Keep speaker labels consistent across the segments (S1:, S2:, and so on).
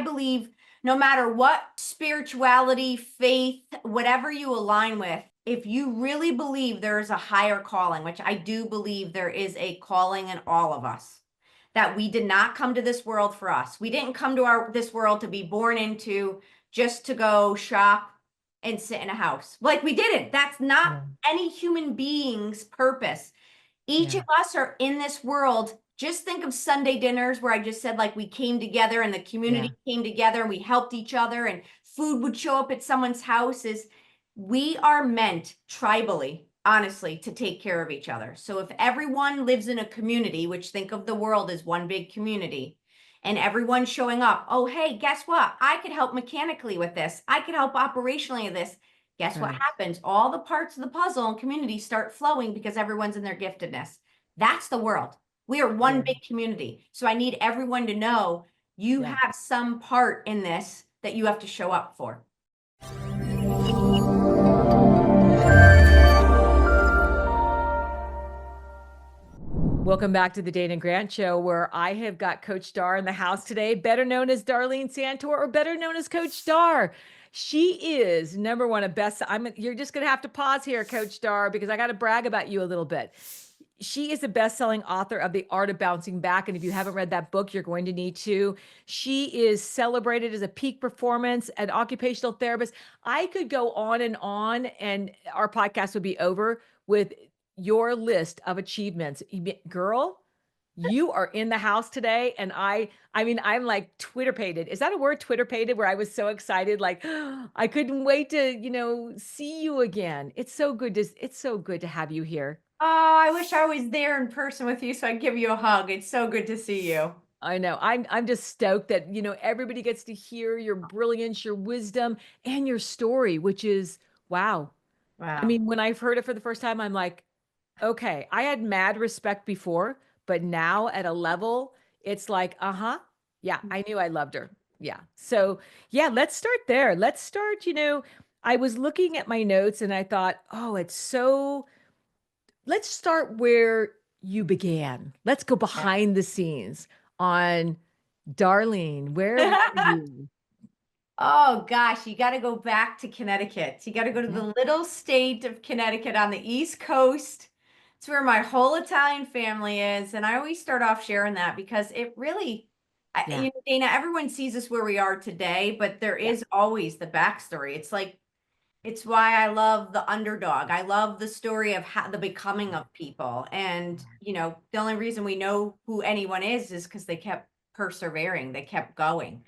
S1: I believe no matter what spirituality, faith, whatever you align with, if you really believe there is a higher calling, which I do believe there is a calling in all of us, that we did not come to this world for us. We didn't come to this world to be born into just to go shop and sit in a house. Like we didn't. That's not
S2: Yeah.
S1: any human being's purpose. Each of
S2: Yeah.
S1: us are in this world. Just think of Sunday dinners where I just said, like, we came together and the community
S2: Yeah.
S1: came together and we helped each other and food would show up at someone's house. Is we are meant tribally, honestly, to take care of each other. So if everyone lives in a community, which think of the world as one big community, and everyone's showing up, oh, hey, guess what? I could help mechanically with this. I could help operationally with this. Guess what
S2: Right.
S1: happens? All the parts of the puzzle and community start flowing because everyone's in their giftedness. That's the world. We are one
S2: Yeah.
S1: big community. So I need everyone to know you
S2: Yeah.
S1: have some part in this that you have to show up for.
S2: Welcome back to the Dana Grant Show, where I have got Coach Dar in the house today, better known as Darleen Santore, or better known as Coach Dar. She is number one, a best. You're just going to have to pause here, Coach Dar, because I got to brag about you a little bit. She is a best-selling author of The Art of Bouncing Back, and if you haven't read that book, you're going to need to. She is celebrated as a peak performance, an occupational therapist. I could go on, and our podcast would be over with your list of achievements. Girl, you are in the house today, and I mean, I'm like Twitter-pated. Is that a word, Twitter-pated, where I was so excited, like, I couldn't wait to, see you again. It's so good to have you here.
S1: Oh, I wish I was there in person with you so I'd give you a hug. It's so good to see you.
S2: I know. I'm just stoked that, everybody gets to hear your brilliance, your wisdom, and your story, which is wow. I
S1: Wow.
S2: mean, when I've heard it for the first time, I'm like, okay, I had mad respect before, but now at a level, it's like, uh-huh. Yeah, I knew I loved her. Yeah. So, yeah, let's start there. Let's start, I was looking at my notes and I thought, oh, let's start where you began. Let's go behind the scenes on Darleen. Where were you?
S1: Oh gosh, you got to go back to Connecticut. You got to go to
S2: Yeah.
S1: the little state of Connecticut on the East Coast. It's where my whole Italian family is. And I always start off sharing that because it really,
S2: Yeah.
S1: Dana, everyone sees us where we are today, but there
S2: Yeah.
S1: is always the backstory. It's like, it's why I love the underdog. I love the story of how the becoming of people. And, the only reason we know who anyone is because they kept persevering, they kept going.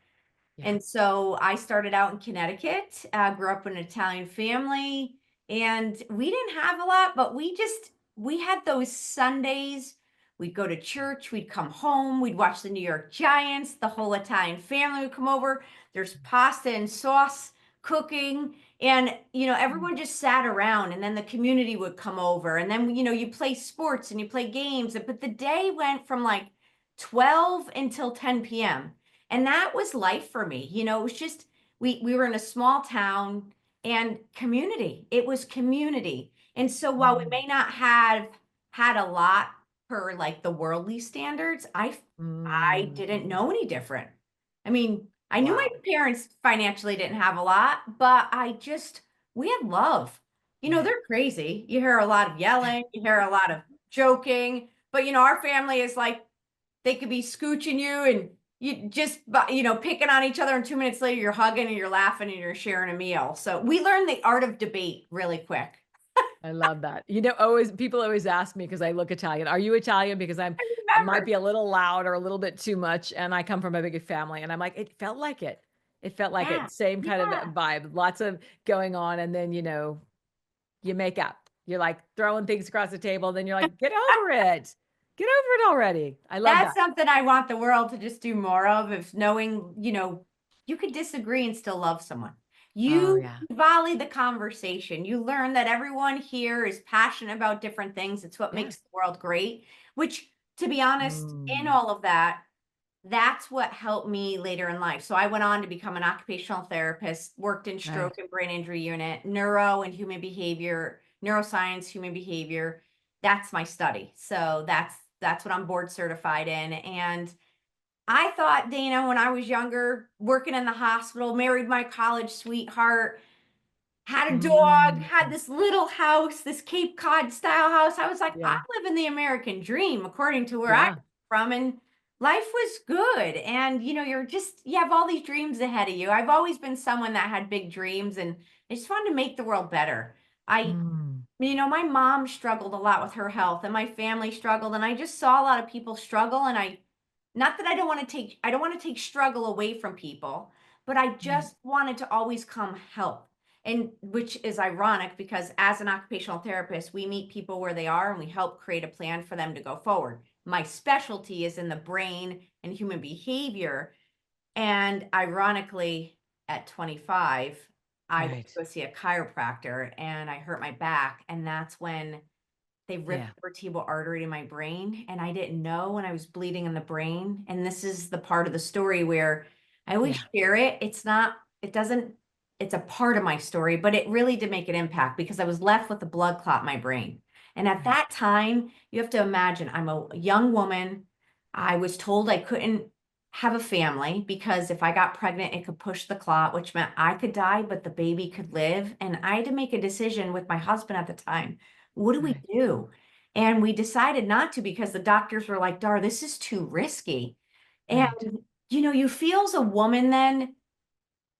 S2: Yeah.
S1: And so I started out in Connecticut, grew up in an Italian family, and we didn't have a lot, but we had those Sundays. We'd go to church, we'd come home, we'd watch the New York Giants, the whole Italian family would come over. There's pasta and sauce cooking, and
S2: Mm.
S1: everyone just sat around, and then the community would come over, and then you play sports and you play games, but the day went from like 12 until 10 p.m. And that was life for me. It was just we were in a small town and community. It was community. And so while we
S2: Mm.
S1: may not have had a lot per like the worldly standards, I didn't
S2: Mm.
S1: know any different. I mean, I knew my
S2: Wow.
S1: parents financially didn't have a lot, but we had love.
S2: Yeah.
S1: They're crazy. You hear a lot of yelling, you hear a lot of joking, but our family is like they could be scooching you and you just, picking on each other. And 2 minutes later, you're hugging and you're laughing and you're sharing a meal. So we learned the art of debate really quick.
S2: I love that. Always people always ask me because I look Italian. Are you Italian? Because
S1: I
S2: I might
S1: remember.
S2: be a little loud or a little bit too much, and I come from a big family, and I'm like, it felt like it. It felt like
S1: Yeah.
S2: it. Same kind of
S1: Yeah.
S2: vibe. Lots of going on, and then you make up. You're like throwing things across the table, then you're like, get over it. Get over it already. I love
S1: That's
S2: that.
S1: something I want the world to just do more of knowing, you could disagree and still love someone.
S2: Oh
S1: You
S2: yeah.
S1: volley the conversation. You learn that everyone here is passionate about different things. It's what
S2: Yeah.
S1: makes the world great, which, to be honest, in
S2: Mm.
S1: all of that, that's what helped me later in life. So I went on to become an occupational therapist, worked in
S2: Right.
S1: stroke and brain injury unit, neuro and human behavior, neuroscience, human behavior. That's my study. So that's what I'm board certified in. And I thought, Dana, when I was younger, working in the hospital, married my college sweetheart, had a dog,
S2: Mm,
S1: had this little house, this Cape Cod style house. I was like, I'm
S2: yeah.
S1: living the American dream according to where I'm
S2: Yeah.
S1: from. And life was good. And, you have all these dreams ahead of you. I've always been someone that had big dreams and I just wanted to make the world better.
S2: Mm,
S1: My mom struggled a lot with her health and my family struggled. And I just saw a lot of people struggle. And not that I don't want to take struggle away from people, but I
S2: right.
S1: just wanted to always come help. And which is ironic because as an occupational therapist, we meet people where they are and we help create a plan for them to go forward. My specialty is in the brain and human behavior. And ironically, at 25, I went to
S2: Right.
S1: go see a chiropractor and I hurt my back. And that's when they ripped
S2: Yeah.
S1: the vertebral artery in my brain, and I didn't know when I was bleeding in the brain. And this is the part of the story where I always
S2: Yeah.
S1: share it. It doesn't, it's a part of my story, but it really did make an impact because I was left with a blood clot in my brain. And at
S2: Right.
S1: that time, you have to imagine I'm a young woman. I was told I couldn't have a family because if I got pregnant, it could push the clot, which meant I could die, but the baby could live. And I had to make a decision with my husband at the time. What do we
S2: Right.
S1: do? And we decided not to because the doctors were like, Dar, this is too risky. And,
S2: Right.
S1: you feel as a woman then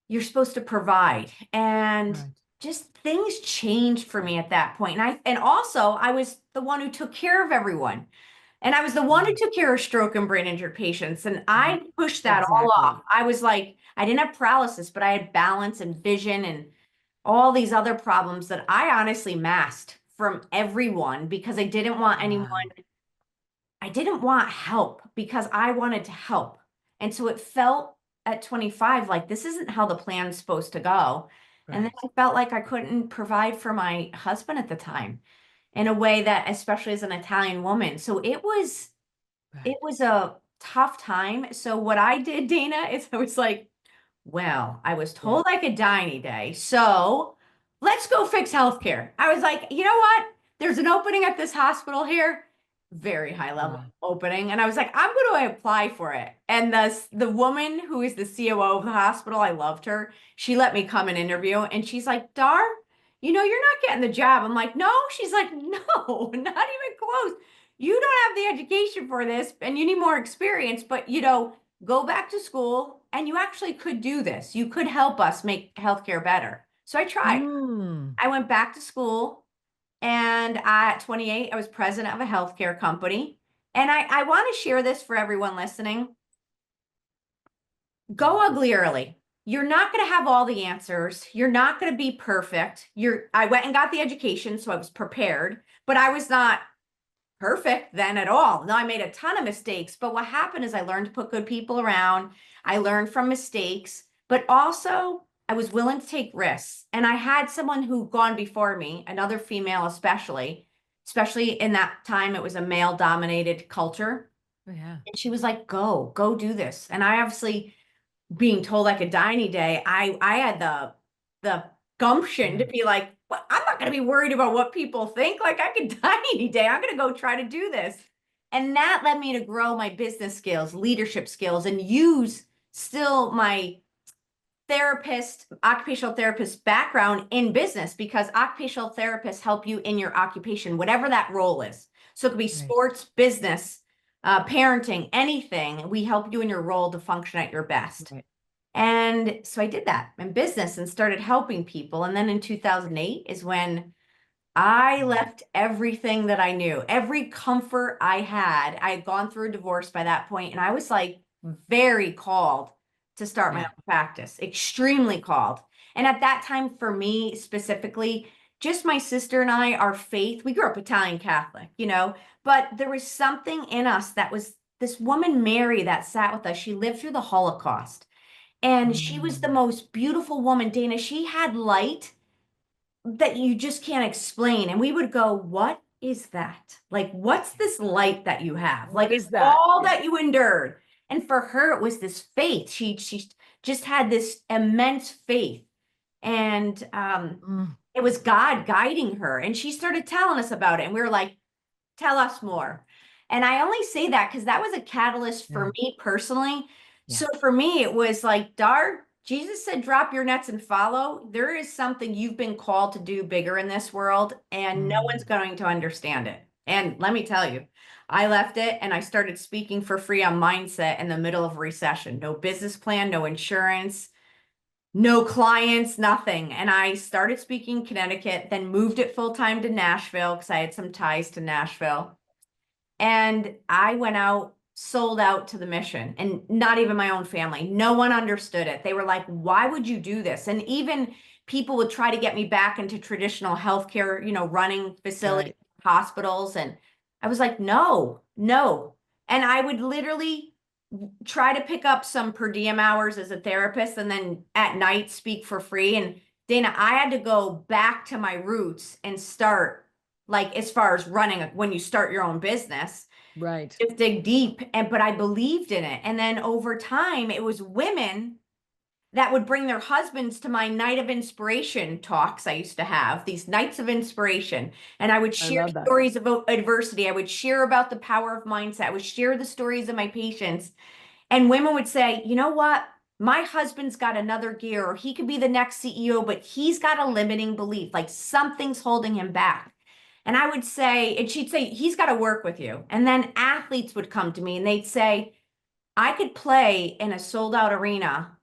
S1: you're supposed to provide. And
S2: Right.
S1: just things changed for me at that point. And also I was the one who took care of everyone. And I was the one who
S2: Mm,
S1: took care of stroke and brain injured patients. And
S2: right.
S1: I pushed that all off.
S2: Exactly.
S1: I was like, I didn't have paralysis, but I had balance and vision and all these other problems that I honestly masked from everyone because
S2: Wow.
S1: I didn't want help because I wanted to help. And so it felt at 25 like this isn't how the plan's supposed to go. And then
S2: Right.
S1: I felt like I couldn't provide for my husband at the time in a way that, especially as an Italian woman. So it
S2: Right.
S1: was a tough time. So what I did, Dana, is I was like, well, I was
S2: Yeah.
S1: told I could die any day. So let's go fix healthcare. I was like, you know what? There's an opening at this hospital here, very high level
S2: Wow.
S1: opening. And I was like, I'm going to apply for it. And the woman who is the COO of the hospital, I loved her. She let me come and interview. And she's like, Dar, you're not getting the job. I'm like, no. She's like, no, not even close. You don't have the education for this and you need more experience, but go back to school and you actually could do this. You could help us make healthcare better. So I tried.
S2: Mm,
S1: I went back to school and at 28, I was president of a healthcare company. And I want to share this for everyone listening. Go ugly early. You're not going to have all the answers. You're not going to be perfect. I went and got the education, so I was prepared, but I was not perfect then at all. No, I made a ton of mistakes, but what happened is I learned to put good people around. I learned from mistakes, but also I was willing to take risks. And I had someone who gone before me, another female especially in that time it was a male dominated culture.
S2: yeah.
S1: And she was like, go do this. And I obviously being told I could die any day, I had the gumption to
S2: Right.
S1: be like, well, I'm not going to be worried about what people think. Like I could die any day. I'm going to go try to do this. And that led me to grow my business skills, leadership skills, and use still my occupational therapist background in business because occupational therapists help you in your occupation, whatever that role is. So it could be
S2: Right.
S1: sports, business, parenting, anything. We help you in your role to function at your best.
S2: Right.
S1: And so I did that in business and started helping people. And then in 2008 is when I
S2: Mm,
S1: left everything that I knew, every comfort I had. I had gone through a divorce by that point, and I was like very called to start my
S2: yeah.
S1: own practice, extremely called. And at that time, for me specifically, just my sister and I, our faith, we grew up Italian Catholic, but there was something in us that was this woman, Mary, that sat with us. She lived through the Holocaust. And she was the
S2: Mm,
S1: most beautiful woman, Dana. She had light that you just can't explain. And we would go, what is that? Like, what's this light that you have?
S2: what
S1: Like,
S2: is that?
S1: all
S2: Yeah.
S1: that you endured. And for her, it was this faith. She just had this immense faith. And
S2: Mm,
S1: it was God guiding her. And she started telling us about it. And we were like, tell us more. And I only say that because that was a catalyst
S2: Yeah.
S1: for me personally.
S2: Yeah.
S1: So for me, it was like, Dar, Jesus said, drop your nets and follow. There is something you've been called to do bigger in this world, and no one's
S2: Mm.
S1: going to understand it. And let me tell you, I left it and I started speaking for free on mindset in the middle of a recession. No business plan, no insurance, no clients, nothing. And I started speaking in Connecticut, then moved it full time to Nashville because I had some ties to Nashville. And I went out, sold out to the mission, and not even my own family. No one understood it. They were like, why would you do this? And even people would try to get me back into traditional healthcare, running facilities,
S2: Right.
S1: hospitals. And I was like, no, no. And I would literally try to pick up some per diem hours as a therapist and then at night speak for free. And Dana, I had to go back to my roots and start, like, as far as running when you start your own business,
S2: Right.
S1: just dig deep. But I believed in it. And then over time, it was women that would bring their husbands to my night of inspiration talks I used to have, these nights of inspiration. And I would
S2: I
S1: share
S2: love that.
S1: stories about adversity. I would share about the power of mindset. I would share the stories of my patients. And women would say, you know what? My husband's got another gear, or he could be the next CEO, but he's got a limiting belief, like something's holding him back. And I would say, and she'd say, he's got to work with you. And then athletes would come to me and they'd say, I could play in a sold out arena,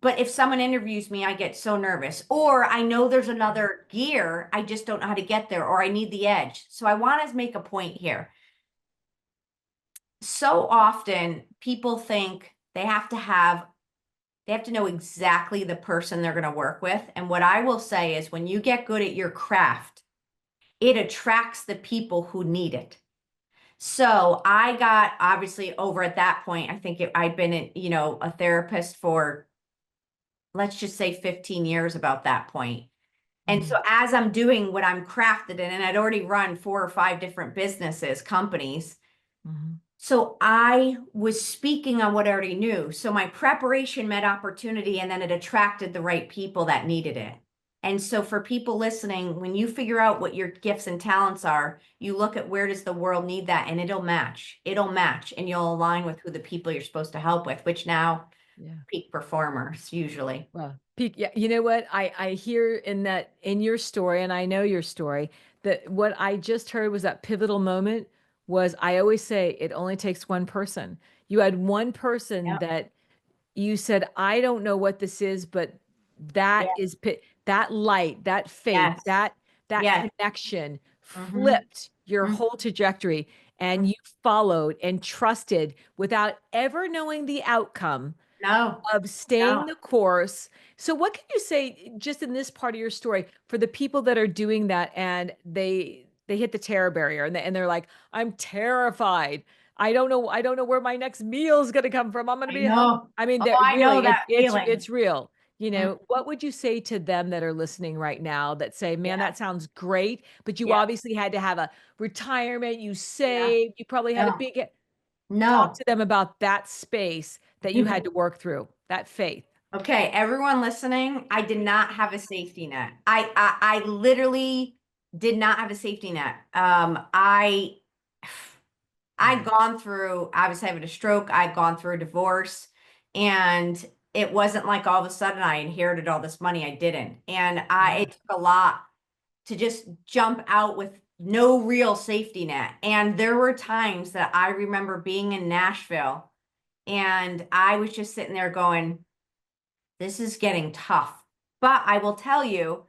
S1: but if someone interviews me, I get so nervous. Or I know there's another gear, I just don't know how to get there, or I need the edge. So I want to make a point here. So often people think they have to know exactly the person they're going to work with. And what I will say is when you get good at your craft, it attracts the people who need it. So I got obviously over at that point, I think I'd been, a therapist for, let's just say 15 years about that point. And so
S2: Mhm.
S1: as I'm doing what I'm crafted in, and I'd already run 4 or 5 different businesses, companies.
S2: Mhm.
S1: So I was speaking on what I already knew. So my preparation met opportunity, and then it attracted the right people that needed it. And so for people listening, when you figure out what your gifts and talents are, you look at where does the world need that, and it'll match. It'll match, and you'll align with who the people you're supposed to help with, which now
S2: Yeah.
S1: peak performers usually.
S2: Well, peak. Yeah. You know what? I hear in your story, and I know your story, that what I just heard was that pivotal moment was I always say it only takes one person. You had one person
S1: Yep.
S2: that you said, I don't know what this is, but that
S1: Yes.
S2: is that light, that faith,
S1: Yes.
S2: that
S1: Yes.
S2: connection
S1: Mm-hmm.
S2: flipped your whole trajectory, and you followed and trusted without ever knowing the outcome
S1: No,
S2: of staying
S1: no.
S2: the course. So what can you say just in this part of your story for the people that are doing that and they hit the terror barrier and they're like, I'm terrified. I don't know where my next meal is going to come from. I'm going to
S1: I
S2: be hungry.
S1: know.
S2: I mean,
S1: Oh,
S2: that
S1: I know
S2: really
S1: that feeling.
S2: it's real.
S1: Mm,
S2: What would you say to them that are listening right now that say, man,
S1: yeah.
S2: that sounds great, but you
S1: Yeah.
S2: obviously had to have a retirement, you
S1: Yeah.
S2: saved, you probably had a
S1: No.
S2: big talk
S1: No.
S2: to them about that space that you had to work through, that faith.
S1: Okay, everyone listening, I did not have a safety net. I literally did not have a safety net. I'd
S2: Mhm,
S1: gone through, I was having a stroke, I'd gone through a divorce, and it wasn't like all of a sudden I inherited all this money. I didn't. And
S2: yeah,
S1: it took a lot to just jump out with no real safety net. And there were times that I remember being in Nashville and I was just sitting there going, this is getting tough. But I will tell you,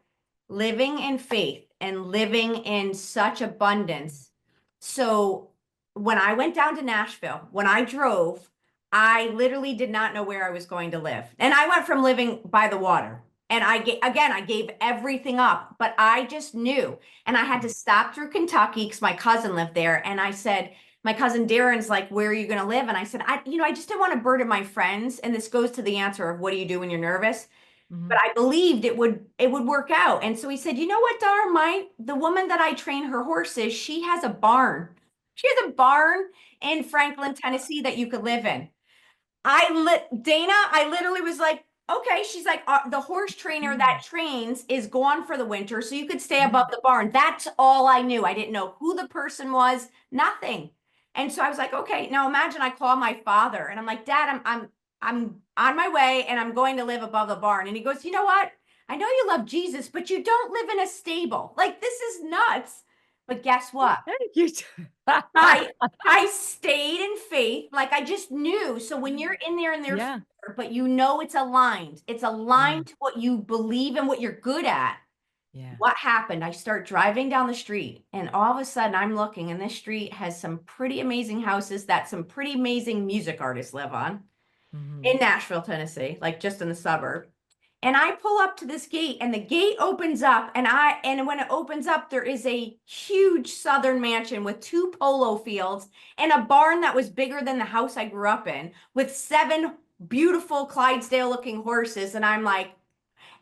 S1: living in faith and living in such abundance. So when I went down to Nashville, when I drove, I literally did not know where I was going to live. And I went from living by the water. And I gave everything up, but I just knew. And I had to stop through Kentucky because my cousin lived there. And I said, my cousin Darren's like, where are you going to live? And I said, I just didn't want to burden my friends. And this goes to the answer of what do you do when you're nervous? But
S2: mhm,
S1: I believed it would work out. And so he said, you know what, Dar, the woman that I train her horses, she has a barn. She has a barn in Franklin, Tennessee that you could live in. I literally was like, okay. She's like, the horse trainer
S2: mhm,
S1: that trains is gone for the winter, so you could stay
S2: mhm,
S1: above the barn. That's all I knew. I didn't know who the person was, nothing. And so I was like, okay, now imagine I call my father and I'm like, Dad, I'm on my way and I'm going to live above the barn. And he goes, you know what? I know you love Jesus, but you don't live in a stable. Like, this is nuts. But guess what?
S2: You t
S1: I I stayed in faith, like, I just knew. So when you're in there and there's
S2: Yeah,
S1: fear, but you know it's
S2: yeah,
S1: aligned to what you believe and what you're good at.
S2: yeah.
S1: What happened? I start driving down the street, and all of a sudden I'm looking, and this street has some pretty amazing houses that some pretty amazing music artists live on
S2: Mhm.
S1: in Nashville, Tennessee, like just in the suburb. And I pull up to this gate and the gate opens up and when it opens up there is a huge southern mansion with 2 polo fields and a barn that was bigger than the house I grew up in with 7 beautiful Clydesdale looking horses and I'm like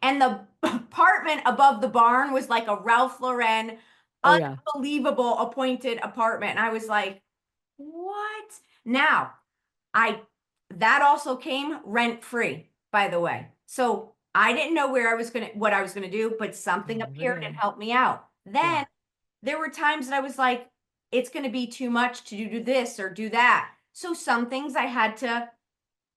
S1: and the apartment above the barn was like a Ralph Lauren
S2: Oh, yeah.
S1: unbelievable appointed apartment and I was like what? Now I that also came rent free, by the way. So I didn't know what I was gonna do, but something
S2: Dove it
S1: appeared and
S2: in.
S1: helped me out.
S2: Yeah,
S1: Then there were times that I was like, it's gonna be too much to do this or do that. So some things I had to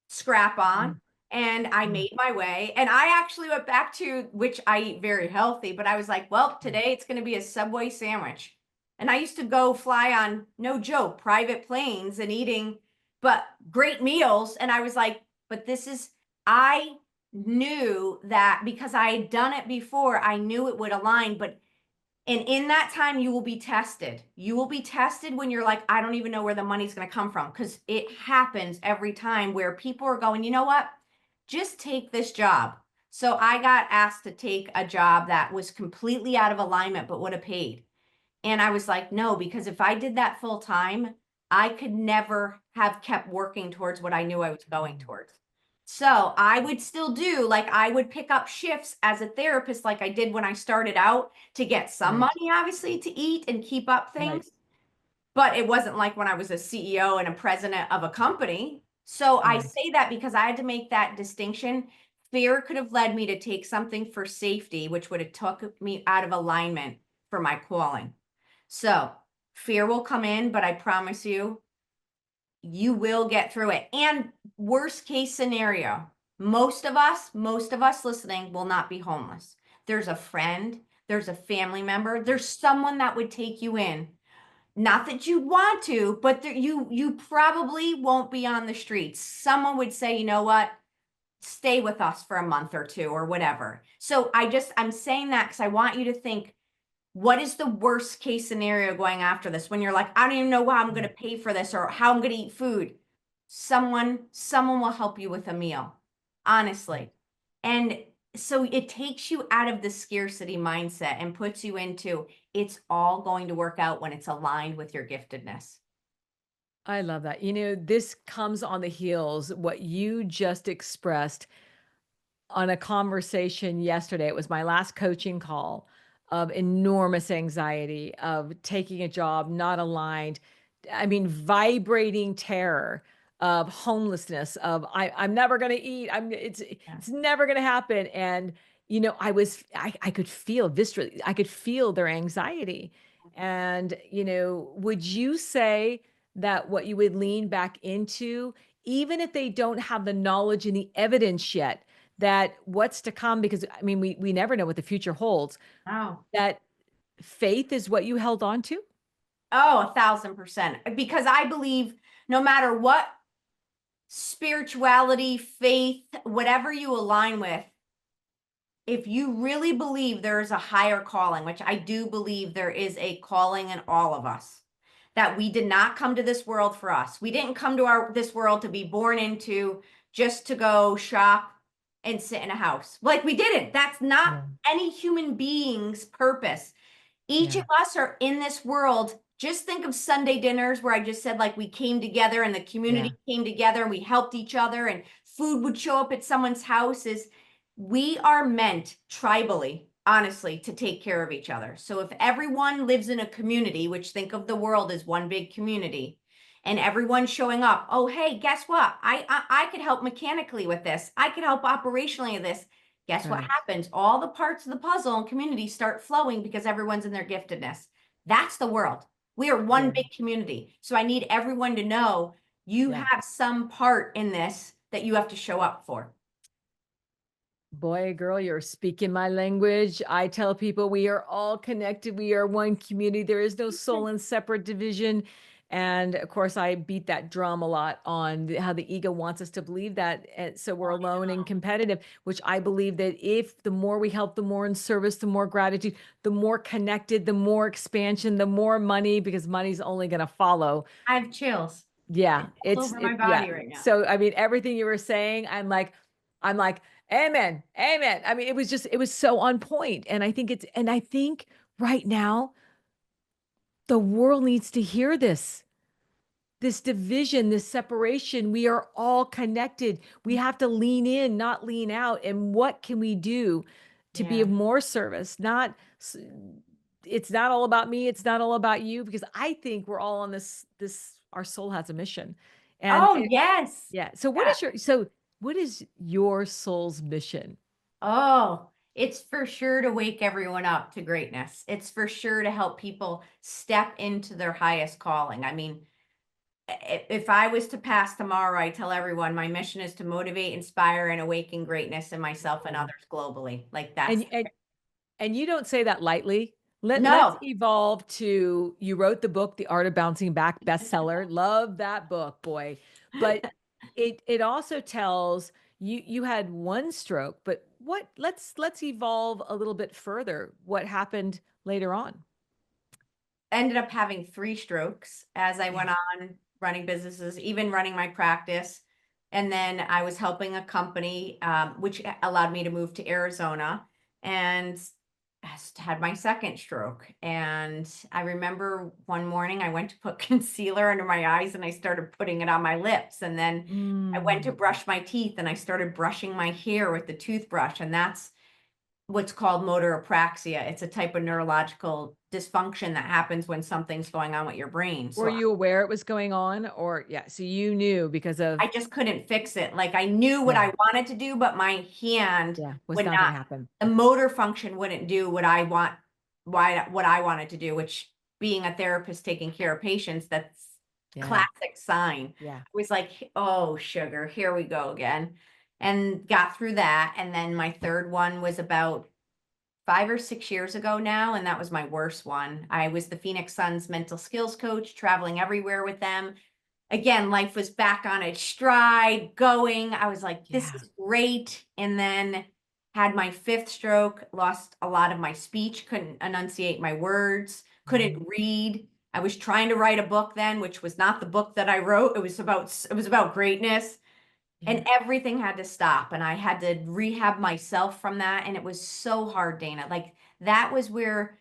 S1: scrap on
S2: mm,
S1: and I
S2: mm,
S1: made my way. And I actually went back to which I eat very healthy, but I was like, well,
S2: mm.
S1: today it's going to be a Subway sandwich. And I used to go fly on, no joke, private planes and eating, but great meals. And I was like, but I knew that because I had done it before, I knew it would align. And in that time, you will be tested. You will be tested when you're like, I don't even know where the money's going to come from. Because it happens every time where people are going, you know what? Just take this job. So I got asked to take a job that was completely out of alignment, but would have paid. And I was like, no, because if I did that full time, I could never have kept working towards what I knew I was going
S2: Mm.
S1: towards. So I would still do, like, I would pick up shifts as a therapist, like I did when I started out to get some
S2: Right,
S1: money, obviously, to eat and keep up
S2: right,
S1: things. But it wasn't like when I was a CEO and a president of a company. So I
S2: right.
S1: say that because I had to make that distinction. Fear could have led me to take something for safety, which would have took me out of alignment for my calling. So fear will come in, but I promise you, you will get through it. And worst case scenario, most of us listening will not be homeless. There's a friend, there's a family member, there's someone that would take you in. Not that you want to, but you probably won't be on the streets. Someone would say, you know what? Stay with us for a month or two or whatever. So I'm saying that because I want you to think what is the worst case scenario going after this when you're like, I don't even know how I'm going to
S2: Mm.
S1: pay for this or how I'm going to eat food. Someone will help you with a meal,
S2: Right.
S1: honestly. And so it takes you out of the scarcity mindset and puts you into it's all going to work out when it's aligned with your giftedness.
S2: I love that. This comes on the heels what you just expressed on a conversation yesterday. It was my last coaching call of enormous anxiety of taking a job not aligned. I mean, vibrating terror of homelessness of I'm never going to eat.
S1: Yeah.
S2: It's never going to happen. And I could feel viscerally, I could feel their anxiety. And would you say that what you would lean back into, even if they don't have the knowledge and the evidence yet, that what's to come, because I mean, we never know what the future holds,
S1: Oh.
S2: that faith is what you held on to?
S1: Oh, 1,000%. Because I believe no matter what spirituality, faith, whatever you align with, if you really believe there is a higher calling, which I do believe there is a calling in all of us, that we did not come to this world for us. We didn't come to this world to be born into just to go shop and sit in a house. Like we didn't. That's not
S2: Yeah.
S1: any human being's purpose. Each of
S2: Yeah.
S1: us are in this world. Just think of Sunday dinners where I just said, like, we came together and the
S2: Yeah.
S1: community came together and we helped each other and food would show up at someone's house. Is we are meant tribally, honestly, to take care of each other. So if everyone lives in a community, which think of the world as one big community, and everyone's showing up, oh, hey, guess what? I could help mechanically with this. I could help operationally with this. Guess what
S2: Right.
S1: happens? All the parts of the puzzle and community start flowing because everyone's in their giftedness. That's the world. We are one
S2: Yeah.
S1: big community. So I need everyone to know you
S2: Yeah.
S1: have some part in this that you have to show up for.
S2: Boy, girl, you're speaking my language. I tell people we are all connected. We are one community. There is no soul and separate division. And of course, I beat that drum a lot on how the ego wants us to believe that. And so we're alone and competitive, which I believe that if the more we help, the more in service, the more gratitude, the more connected, the more expansion, the more money, because money's only going to follow.
S1: I have chills.
S2: Yeah,
S1: It's all over my
S2: yeah.
S1: body right now.
S2: So I mean, everything you were saying, I'm like, amen, amen. I mean, it was so on point. And I think right now the world needs to hear this division, this separation. We are all connected. We have to lean in, not lean out. And what can we do to be
S1: Yeah.
S2: of more service? It's not all about me. It's not all about you, because I think we're all on our soul has a mission.
S1: Oh,
S2: And
S1: yes.
S2: yeah.
S1: Yeah.
S2: So what is your soul's mission?
S1: Oh, it's for sure to wake everyone up to greatness. It's for sure to help people step into their highest calling. I mean, if I was to pass tomorrow, I tell everyone my mission is to motivate, inspire, and awaken greatness in myself and
S2: Mm.
S1: others globally. Like that's
S2: And and you don't say that lightly. Let's
S1: no.
S2: evolve to, you wrote the book, The Art of Bouncing Back, bestseller. Love that book, boy. But it also tells you had one stroke, but let's evolve a little bit further. What happened later on?
S1: Ended up having 3 strokes as I
S2: Yeah.
S1: went on running businesses, even running my practice. And then I was helping a company, which allowed me to move to Arizona, and had my second stroke. And I remember one morning I went to put concealer under my eyes and I started putting it on my lips. And then I went to
S2: Mm.
S1: brush my teeth and I started brushing my hair with the toothbrush. And that's what's called motor apraxia. It's a type of neurological dysfunction that happens when something's going on with your brain.
S2: Were
S1: So
S2: you aware it was going on, or yeah, so you knew because
S1: I
S2: of,
S1: just couldn't fix it. Like I knew what
S2: yeah,
S1: I wanted to do, but my hand
S2: yeah, was
S1: would
S2: not going
S1: not,
S2: to happen.
S1: the motor function wouldn't do what I wanted to do, which being a therapist taking care of patients, that's
S2: Yeah.
S1: classic sign.
S2: Yeah.
S1: I was like, oh, sugar, here we go again. And got through that. And then my third one was about 5 or 6 years ago now, and that was my worst one. I was the Phoenix Suns mental skills coach, traveling everywhere with them. Again, life was back on its stride, going. I was like, this
S2: Yeah.
S1: is great. And then had my fifth stroke, lost a lot of my speech, couldn't enunciate my words, couldn't
S2: Mhm.
S1: read. I was trying to write a book then, which was not the book that I wrote. It was about greatness.
S2: Yeah.
S1: And everything had to stop, and I had to rehab myself from that, and it was so hard, Dana. Like, that was where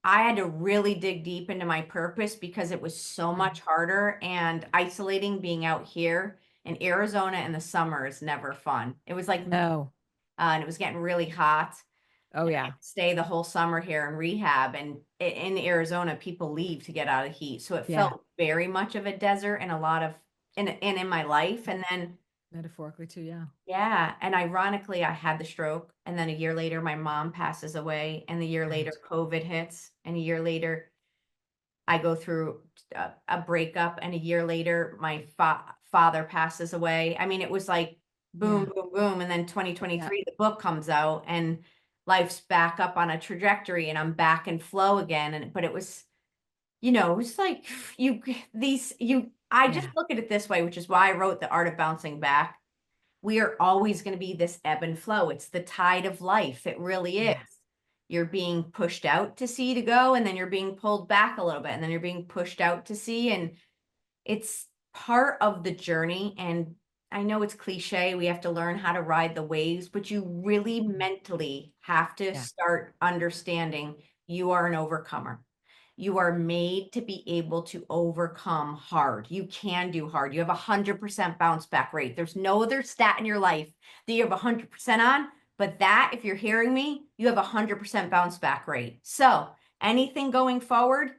S1: I had to really dig deep into my purpose because it was so
S2: Yeah.
S1: much harder, and isolating being out here in Arizona in the summer is never fun. It was like,
S2: No.
S1: and it was getting really hot,
S2: Oh,
S1: and I had
S2: yeah.
S1: to stay the whole summer here in rehab, and in Arizona, people leave to get out of heat, so it
S2: Yeah.
S1: felt very much of a desert in a lot of in my life,
S2: Yeah.
S1: and then
S2: Metaphorically too, yeah.
S1: yeah, and ironically, I had the stroke, and then a year later, my mom passes away, and a year later,
S2: Right.
S1: COVID hits, and a year later, I go through a breakup, and a year later, my father passes away. I mean, it was like boom,
S2: Yeah.
S1: boom, boom, and then
S2: Yeah.
S1: 2023, the book comes out, and life's back up on a trajectory, and I'm back in flow again. And but it was, it was like I just
S2: Yeah.
S1: look at it this way, which is why I wrote The Art of Bouncing Back. We are always going to be this ebb and flow. It's the tide of life. It really is.
S2: Yeah.
S1: You're being pushed out to sea to go, and then you're being pulled back a little bit, and then you're being pushed out to sea. And it's part of the journey. And I know it's cliche. We have to learn how to ride the waves, but you really
S2: Mhm.
S1: mentally have to
S2: Yeah.
S1: start understanding you are an overcomer. You are made to be able to overcome hard. You can do hard. You have 100% bounce back rate. There's no other stat in your life that you have 100% on, but that, if you're hearing me, you have 100% bounce back rate. So anything going forward,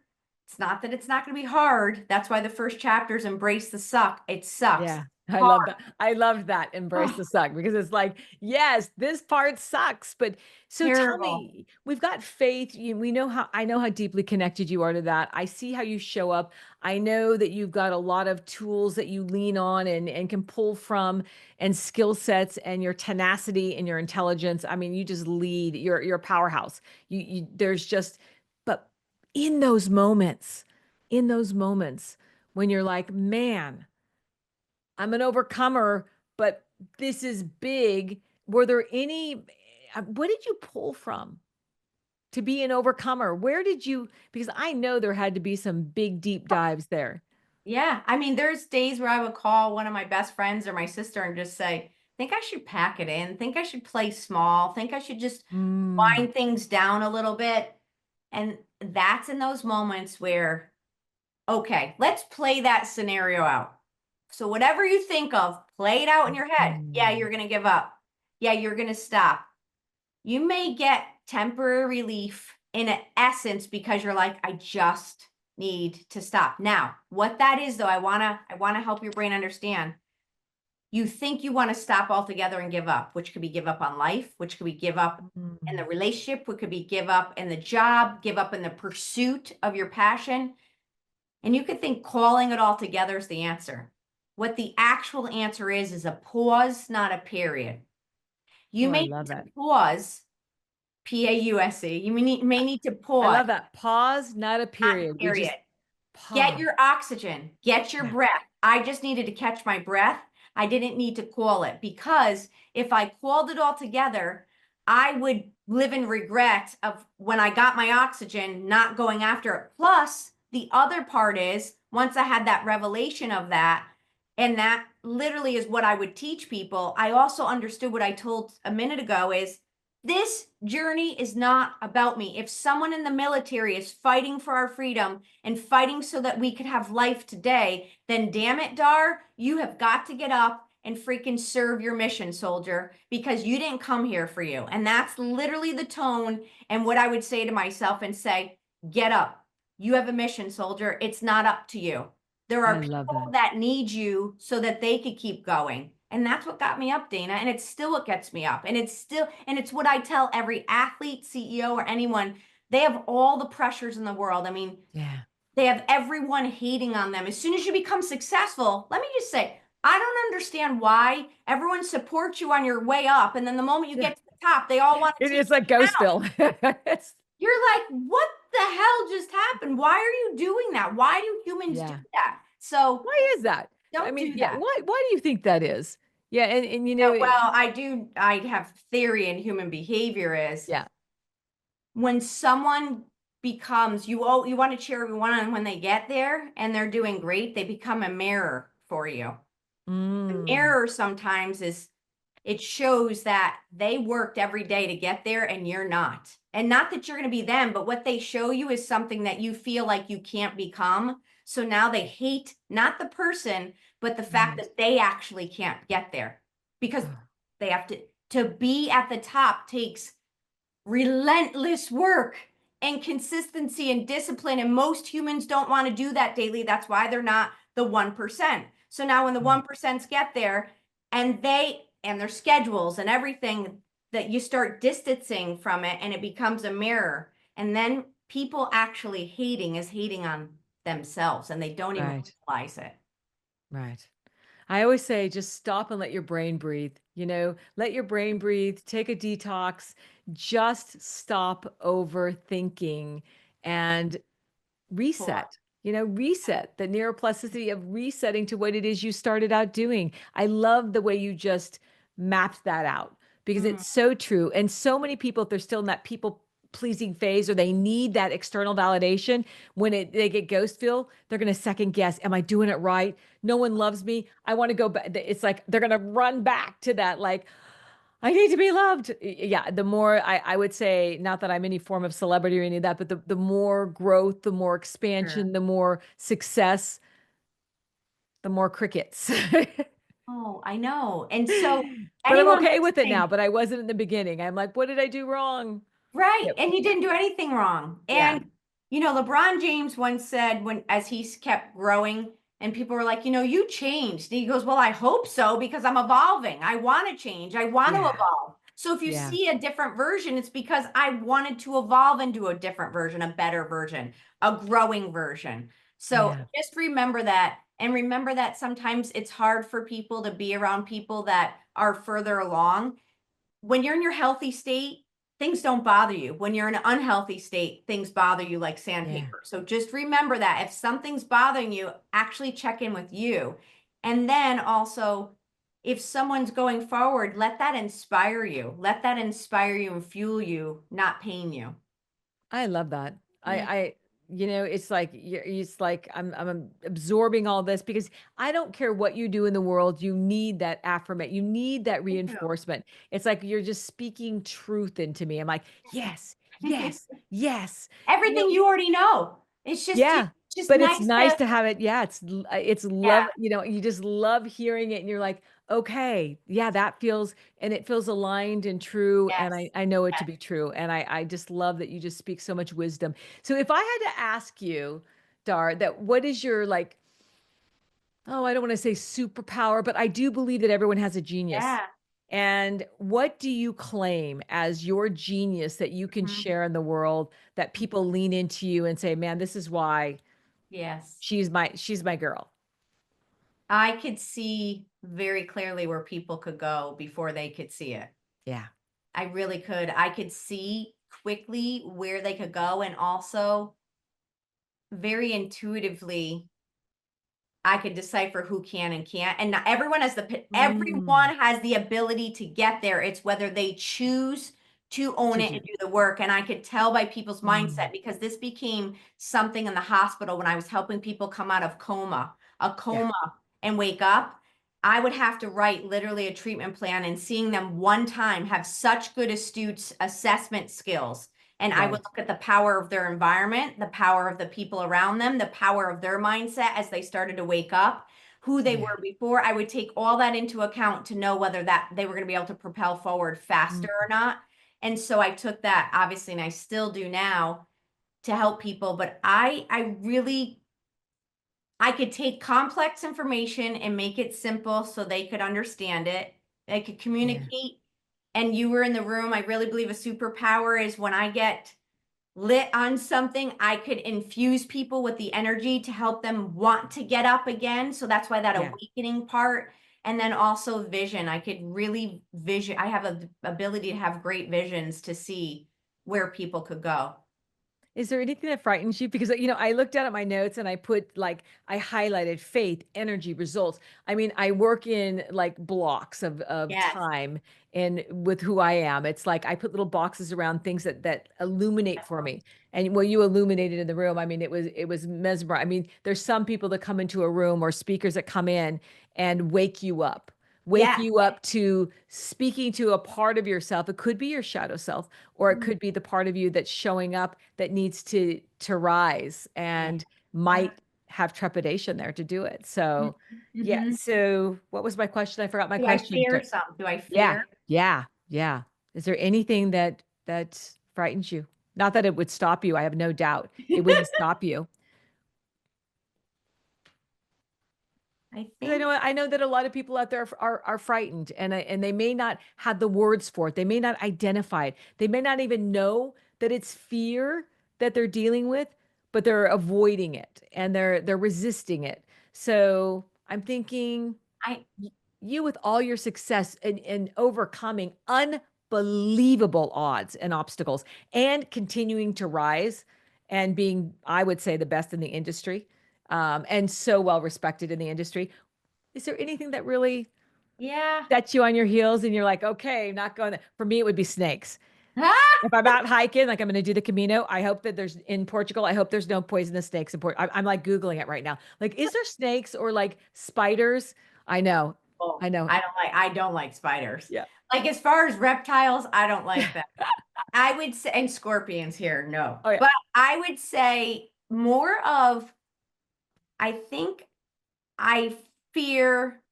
S1: it's not that it's not going to be hard. That's why the first chapter is embrace the suck. It sucks.
S2: Yeah. I
S1: hard.
S2: love that. I love that. Embrace
S1: Oh,
S2: the suck because it's like, yes, this part sucks. But so tell
S1: terrible.
S2: me, we've got faith. We know how I know how deeply connected you are to that. I see how you show up. I know that you've got a lot of tools that you lean on and can pull from and skill sets and your tenacity and your intelligence. I mean, you just lead. You're a powerhouse. You there's just but in those moments when you're like, man, I'm an overcomer, but this is big. Were there any, what did you pull from to be an overcomer? Where did you, because I know there had to be some big deep dives there.
S1: Yeah, I mean, there's days where I would call one of my best friends or my sister and just say, think I should pack it in, think I should play small, think I should just
S2: Mm,
S1: wind things down a little bit. And that's in those moments where, okay, let's play that scenario out. So whatever you think of, play it out in your head. Yeah,
S2: mm,
S1: you're going to give up. Yeah, you're going to stop. You may get temporary relief in essence because you're like, I just need to stop. Now, what that is though, I want to help your brain understand. You think you want to stop altogether and give up, which could be give up on life, which could be give up in the
S2: mm.
S1: relationship, which could be give up in the job, give up in the pursuit of your passion. And you could think calling it all together is the answer. What the actual answer is a pause, not a period. You
S2: Oh, I
S1: may need
S2: love
S1: to
S2: that.
S1: pause, PAUSE. You may need to
S2: I
S1: pause,
S2: love that. Pause, not a
S1: not
S2: period. We
S1: period.
S2: just
S1: Get
S2: pause.
S1: your oxygen, get your
S2: Yeah.
S1: breath. I just needed to catch my breath. I didn't need to call it because if I called it all together, I would live in regret of when I got my oxygen, not going after it. Plus, the other part is once I had that revelation of that, and that literally is what I would teach people, I also understood what I told a minute ago is this journey is not about me. If someone in the military is fighting for our freedom and fighting so that we could have life today, then damn it, Dar, you have got to get up and freaking serve your mission, soldier, because you didn't come here for you. And that's literally the tone and what I would say to myself and say, get up. You have a mission, soldier. It's not up to you. There
S2: I
S1: are
S2: love
S1: people
S2: that.
S1: that need you so that they could keep going. And that's what got me up, Dana. And it's still what gets me up. And it's what I tell every athlete, CEO, or anyone. They have all the pressures in the world. I mean,
S2: Yeah.
S1: they have everyone hating on them. As soon as you become successful, let me just say, I don't understand why everyone supports you on your way up. And then the moment you
S2: Yeah.
S1: get to the top, they all want to
S2: It
S1: take
S2: is like
S1: you down.
S2: Ghostville. It's,
S1: You're like, what the hell just happened? Why are you doing that? Why do humans do
S2: yeah.
S1: that? So
S2: Why is that? I
S1: don't
S2: mean,
S1: do
S2: yeah,
S1: that.
S2: why do you think that is? Yeah, and you know,
S1: Well, I have theory in human behavior is
S2: yeah.
S1: when someone becomes you want to cheer everyone on when they get there and they're doing great, they become a mirror for you. The
S2: Mm,
S1: mirror sometimes is it shows that they worked every day to get there and you're not. And not that you're going to be them, but what they show you is something that you feel like you can't become. So now they hate not the person, but the fact
S2: right.
S1: that they actually can't get there because
S2: Oh,
S1: they have to be at the top takes relentless work and consistency and discipline. And most humans don't want to do that daily. That's why they're not the 1%. So now when the
S2: mm,
S1: 1% get there and they and their schedules and everything that you start distancing from it and it becomes a mirror. And then people actually hating is hating on themselves and they don't even
S2: right,
S1: realize it.
S2: right. I always say just stop and let your brain breathe. You know, let your brain breathe, take a detox, just stop overthinking and
S1: Cool.
S2: reset. You know, reset the neuroplasticity of resetting to what it is you started out doing. I love the way you just mapped that out because
S1: Mm.
S2: it's so true. And so many people, if they're still in that people pleasing phase or they need that external validation when they get ghost feel, they're going to second guess, am I doing it right? No one loves me. I want to go back. It's like they're going to run back to that like I need to be loved. Yeah, the more I would say, not that I'm any form of celebrity or any of that, but the more growth, the more
S1: Sure.
S2: expansion, the more success, the more crickets.
S1: Oh, I know. And so
S2: But I'm
S1: anyone
S2: okay with it now,
S1: listening,
S2: but I wasn't in the beginning. I'm like, what did I do wrong?
S1: right.
S2: Yep.
S1: And you didn't do anything wrong.
S2: Yeah.
S1: And, LeBron James once said when, as he kept growing And people were like, you changed. And he goes, well, I hope so, because I'm evolving. I want to change. I want to
S2: Yeah.
S1: evolve. So if you
S2: Yeah.
S1: see a different version, it's because I wanted to evolve into a different version, a better version, a growing version. So
S2: Yeah.
S1: just remember that. And remember that sometimes it's hard for people to be around people that are further along. When you're in your healthy state, things don't bother you. When you're in an unhealthy state, things bother you like
S2: Yeah.
S1: sandpaper. So just remember that if something's bothering you, actually check in with you. And then also, if someone's going forward, let that inspire you. Let that inspire you and fuel you, not pain you.
S2: I love that.
S1: Yeah,
S2: It's like it's like I'm absorbing all this because I don't care what you do in the world, you need that affirmation, you need that
S1: me too.
S2: reinforcement. It's like you're just speaking truth into me. I'm like, yes, yes, yes. You know,
S1: Everything you already know.
S2: yeah,
S1: It's just
S2: but it's
S1: nice
S2: nice
S1: to,
S2: to have it. Yeah, it's
S1: yeah,
S2: love, you just love hearing it and you're like, "Okay, yeah, that feels and it feels aligned and true, and
S1: yes,
S2: I know it to
S1: yes,
S2: be true." And I just love that you just speak so much wisdom. So if I had to ask you, Dar, that what is your like, oh, I don't wanna say superpower, but I do believe that everyone has a genius.
S1: yeah.
S2: And what do you claim as your genius that you can
S1: Mhm.
S2: share in the world that people lean into you and say, "Man, this is why
S1: Yes.
S2: she's my girl."
S1: I could see very clearly where people could go before they could see it.
S2: Yeah.
S1: I really could. I could see quickly where they could go, and also very intuitively I could decipher who can and can't. And not everyone has
S2: Mm.
S1: everyone has the ability to get there. It's whether they choose to own
S2: To
S1: it
S2: do
S1: and do the work. And I could tell by people's
S2: mm.
S1: mindset, because this became something in the hospital when I was helping people come out of a
S2: Yeah.
S1: coma and wake up. I would have to write literally a treatment plan, and seeing them one time have such good astute assessment skills. And I would
S2: Right.
S1: look at the power of their environment, the power of the people around them, the power of their mindset as they started to wake up, who they
S2: Yeah.
S1: were before. I would take all that into account to know whether that they were going to be able to propel forward
S2: Mm.
S1: faster or not. And so I took that, obviously, and I still do now, to help people. But I really, I could take complex information and make it simple so they could understand it. They could
S2: Yeah.
S1: communicate. And you were in the room. I really believe a superpower is when I get lit on something, I could infuse people with the energy to help them want to get up again. So that's why that
S2: Yeah.
S1: awakening part. And then also vision. I could really vision. I have a ability to have great visions to see where people could go.
S2: Is there anything that frightens you? Because, I looked down at my notes and I put like, I highlighted faith, energy, results. I mean, I work in like blocks of
S1: Yes.
S2: time and with who I am. It's like I put little boxes around things that illuminate for me. And when you illuminated in the room, I mean, it was mesmerizing. I mean, there's some people that come into a room or speakers that come in and wake
S1: Yes.
S2: you up to speaking to a part of yourself. It could be your shadow self, or it
S1: Mhm.
S2: could be the part of you that's showing up that needs to rise
S1: Yeah.
S2: and
S1: Yeah.
S2: might have trepidation there to do it. So, yeah.
S1: Mm-hmm.
S2: So, what was my question? I forgot my
S1: Do I
S2: question.
S1: fear something? Do I
S2: Yeah,
S1: fear?
S2: yeah, yeah. Is there anything that frightens you? Not that it would stop you. I have no doubt it wouldn't stop you.
S1: I
S2: 'Cause I
S1: think
S2: know that a lot of people out there are frightened and they may not have the words for it. They may not identify it. They may not even know that it's fear that they're dealing with, but they're avoiding it and they're resisting it. So I'm thinking
S1: I
S2: you with all your success and overcoming unbelievable odds and obstacles and continuing to rise and being, I would say, the best in the industry, and so well respected in the industry. Is there anything that really
S1: yeah.
S2: sets you on your heels and you're like, "Okay, not going" for me, it would be snakes.
S1: Ah!
S2: If I'm out hiking, like I'm gonna do the Camino, I hope that there's in Portugal, I hope there's no poisonous snakes in Port I'm like Googling it right now. Like, is there snakes or like spiders? I know.
S1: Oh,
S2: I know.
S1: I don't like spiders.
S2: Yeah.
S1: Like, as far as reptiles, I don't like them. I would say, and scorpions here, no.
S2: Oh, yeah.
S1: But I would say more of, I think I fear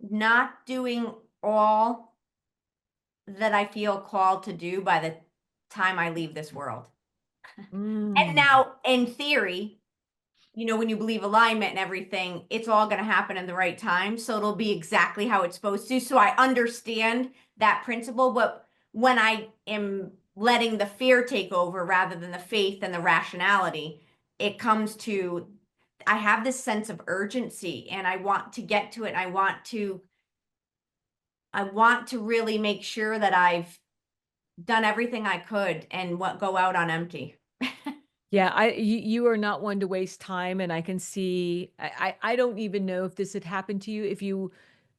S1: not doing all that I feel called to do by the time I leave this world. And
S2: Mm.
S1: now, in theory, when you believe alignment and everything, it's all going to happen in the right time. So it'll be exactly how it's supposed to. So I understand that principle. But when I am letting the fear take over rather than the faith and the rationality, it comes to I have this sense of urgency and I want to get to it. And I want to really make sure that I've done everything I could and what go out on empty.
S2: Yeah, you are not one to waste time, and I can see I don't even know if this had happened to you if you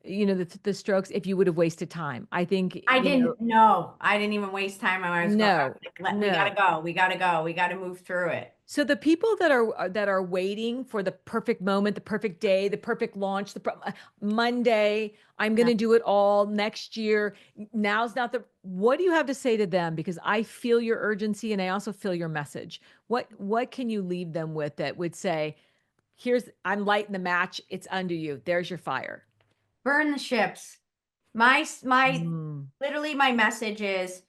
S2: know, the strokes, if you would have wasted time. I think,
S1: I didn't know. I didn't even waste time when I was going. I was
S2: no,
S1: like, we gotta
S2: no.
S1: go. We gotta go. We gotta move through it.
S2: So the people that are waiting for the perfect moment, the perfect day, the perfect launch, Monday, I'm
S1: No.
S2: gonna do it all next year. Now's not the what do you have to say to them? Because I feel your urgency and I also feel your message. What can you leave them with that would say, here's I'm lighting the match, it's under you. There's your fire.
S1: Burn the ships. My
S2: Mm,
S1: literally my message is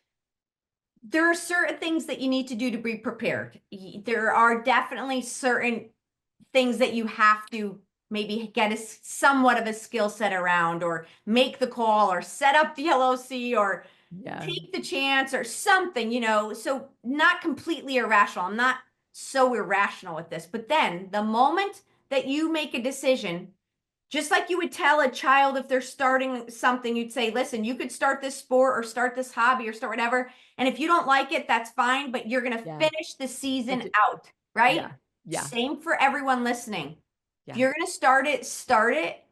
S1: there are certain things that you need to do to be prepared. There are definitely certain things that you have to maybe get somewhat of a skill set around or make the call or set up the LOC or
S2: yeah.
S1: take the chance or something. So not completely irrational. I'm not so irrational with this. But then the moment that you make a decision, just like you would tell a child if they're starting something, you'd say, listen, you could start this sport or start this hobby or start whatever. And if you don't like it, that's fine, but you're going to
S2: Yeah.
S1: finish the season
S2: But d
S1: out, right?
S2: yeah. Yeah.
S1: Same for everyone listening. If
S2: Yeah.
S1: you're going to start it.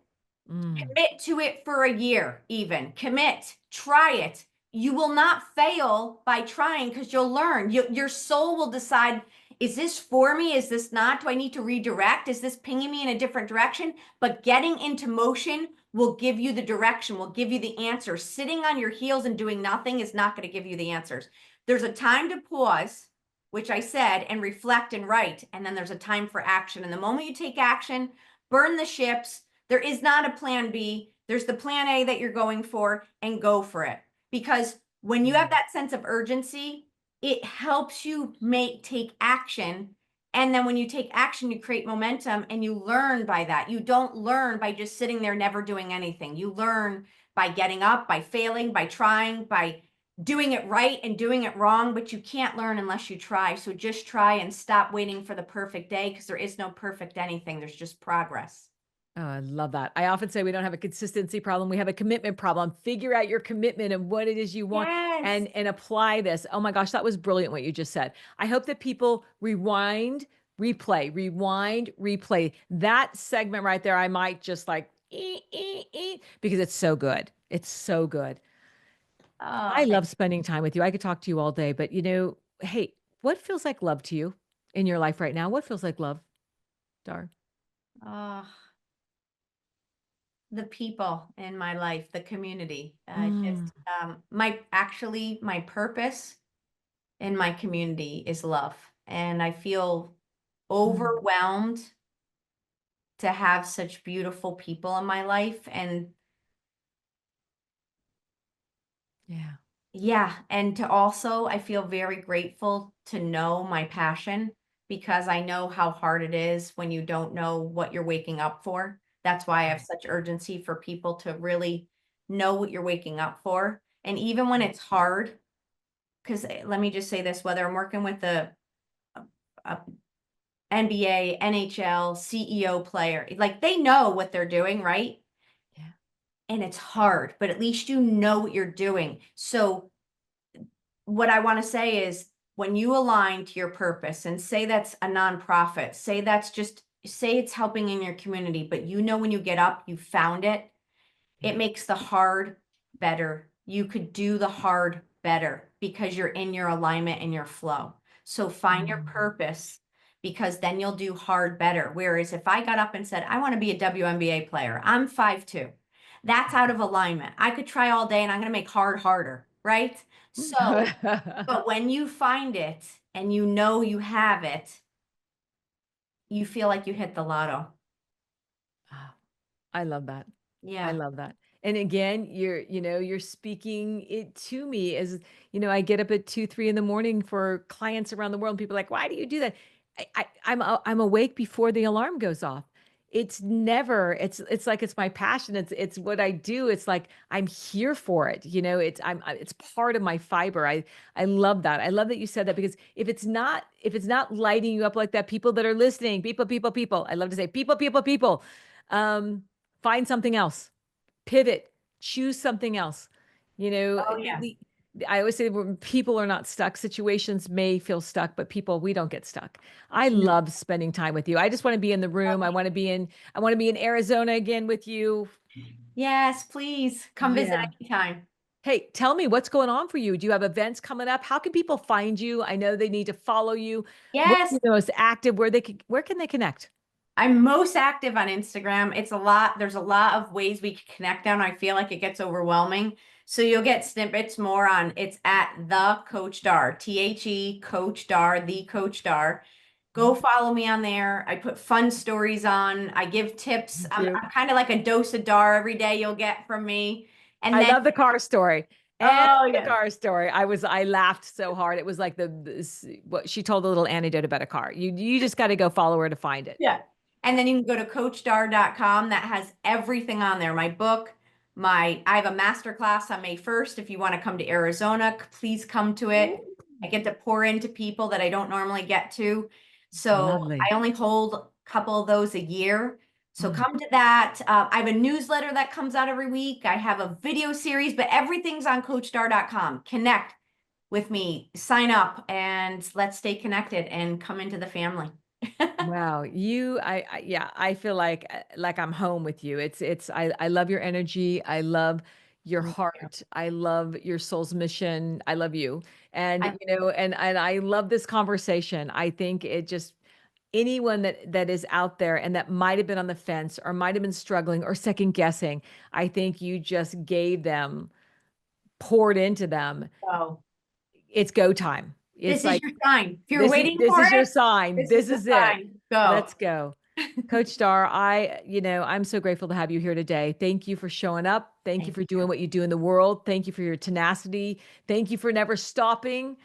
S2: Mm.
S1: Commit to it for a year, even. Commit, try it. You will not fail by trying because you'll learn. Your soul will decide, is this for me? Is this not? Do I need to redirect? Is this pinging me in a different direction? But getting into motion will give you the direction, will give you the answers. Sitting on your heels and doing nothing is not going to give you the answers. There's a time to pause, which I said, and reflect and write. And then there's a time for action. And the moment you take action, burn the ships. There is not a plan B. There's the plan A that you're going for and go for it. Because when you have
S2: Mm.
S1: that sense of urgency, it helps you take action. And then when you take action, you create momentum and you learn by that. You don't learn by just sitting there, never doing anything. You learn by getting up, by failing, by trying, by doing it right and doing it wrong, but you can't learn unless you try. So just try and stop waiting for the perfect day because there is no perfect anything. There's just progress.
S2: Oh, I love that. I often say we don't have a consistency problem, we have a commitment problem. Figure out your commitment and what it is you want
S1: Yes.
S2: and apply this. Oh my gosh, that was brilliant what you just said. I hope that people rewind, replay. That segment right there, I might just like because it's so good. It's so good.
S1: Oh,
S2: I
S1: thank
S2: love spending time with you. I could talk to you all day, but hey, what feels like love to you in your life right now? What feels like love, Dar?
S1: oh, the people in my life, the community.
S2: Mm,
S1: Just my purpose in my community is love. And I feel
S2: mm,
S1: overwhelmed to have such beautiful people in my life. And
S2: yeah.
S1: yeah, and to also, I feel very grateful to know my passion because I know how hard it is when you don't know what you're waking up for. That's why I have such urgency for people to really know what you're waking up for. And even when it's hard, because let me just say this, whether I'm working with a NBA, NHL, CEO player, like they know what they're doing, right?
S2: Yeah.
S1: And it's hard, but at least you know what you're doing. So what I want to say is when you align to your purpose and say that's a nonprofit, say it's helping in your community, but when you get up, you found it,
S2: Yeah.
S1: it makes the hard better. You could do the hard better because you're in your alignment and your flow. So find your
S2: Mm.
S1: purpose because then you'll do hard better. Whereas if I got up and said, I want to be a WNBA player, I'm 5'2". That's out of alignment. I could try all day and I'm going to make hard harder, right? So, but when you find it and you know you have it, you feel like you hit the lotto.
S2: Ah, I love that. I
S1: Yeah.
S2: love that. And again, you're speaking it to me as, I get up at 2, 3 in the morning for clients around the world. And people are like, why do you do that? I'm awake before the alarm goes off. It's never, it's like it's my passion. It's what I do. It's like I'm here for it. You know, it's part of my fiber. I love that. I love that you said that because if it's not lighting you up like that, people that are listening, people. I love to say people. Um, find something else, pivot, choose something else. You know,
S1: Oh, yes.
S2: I always say when people are not stuck, situations may feel stuck, but people, we don't get stuck. I love spending time with you. I just want to be in the room. I want to be in Arizona again with you.
S1: Yes, please come visit
S2: Yeah.
S1: anytime.
S2: Hey, tell me what's going on for you. Do you have events coming up? How can people find you? I know they need to follow you. Where are
S1: Yes,
S2: you the most active? Where can they connect?
S1: I'm most active on Instagram. It's a lot. There's a lot of ways we can connect down. I feel like it gets overwhelming. So you'll get snippets more on it's at the Coach Dar, THE Coach Dar, the Coach Dar. Go follow me on there. I put fun stories on. I give tips.
S2: You
S1: I'm,
S2: do.
S1: I'm kind of like a dose of Dar every day you'll get from me. And
S2: I
S1: then,
S2: love the car story. And
S1: oh
S2: the
S1: yes,
S2: car story. I laughed so hard. It was like what she told a little anecdote about a car. You just got to go follow her to find it.
S1: yeah. And then you can go to coachdar.com. That has everything on there. My book, I have a master class on May 1st. If you want to come to Arizona, please come to it. I get to pour into people that I don't normally get to. So
S2: Lovely.
S1: I only hold a couple of those a year. So
S2: Mm.
S1: come to that. I have a newsletter that comes out every week. I have a video series, but everything's on coachdar.com. Connect with me, sign up, and let's stay connected and come into the family.
S2: Wow, yeah, I feel like I'm home with you. I love your energy. I love your
S1: Thank you.
S2: heart. I love your soul's mission. I love you. And
S1: I,
S2: and I love this conversation. I think it just anyone that is out there and that might have been on the fence or might have been struggling or second guessing, I think you just gave them, poured into them.
S1: so
S2: It's go time.
S1: this
S2: It's
S1: is
S2: like
S1: your sign. If you're
S2: this is
S1: waiting
S2: this
S1: for
S2: is your
S1: it,
S2: sign.
S1: this is
S2: This
S1: the
S2: is it.
S1: sign. Go.
S2: Let's go. Coach Dar, I'm so grateful to have you here today. Thank you for showing up. Thank you
S1: Thank
S2: for
S1: you.
S2: doing what you do in the world. Thank you for your tenacity. Thank you for never stopping.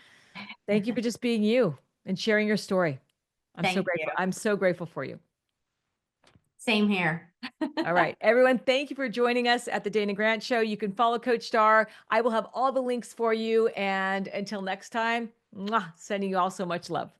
S2: Thank you for just being you and sharing your story. I'm so
S1: Thank you.
S2: grateful. I'm so grateful for you.
S1: Same here.
S2: All right, everyone, thank you for joining us at the Dana Grant Show. You can follow Coach Dar. I will have all the links for you. And until next time, sending you all so much love.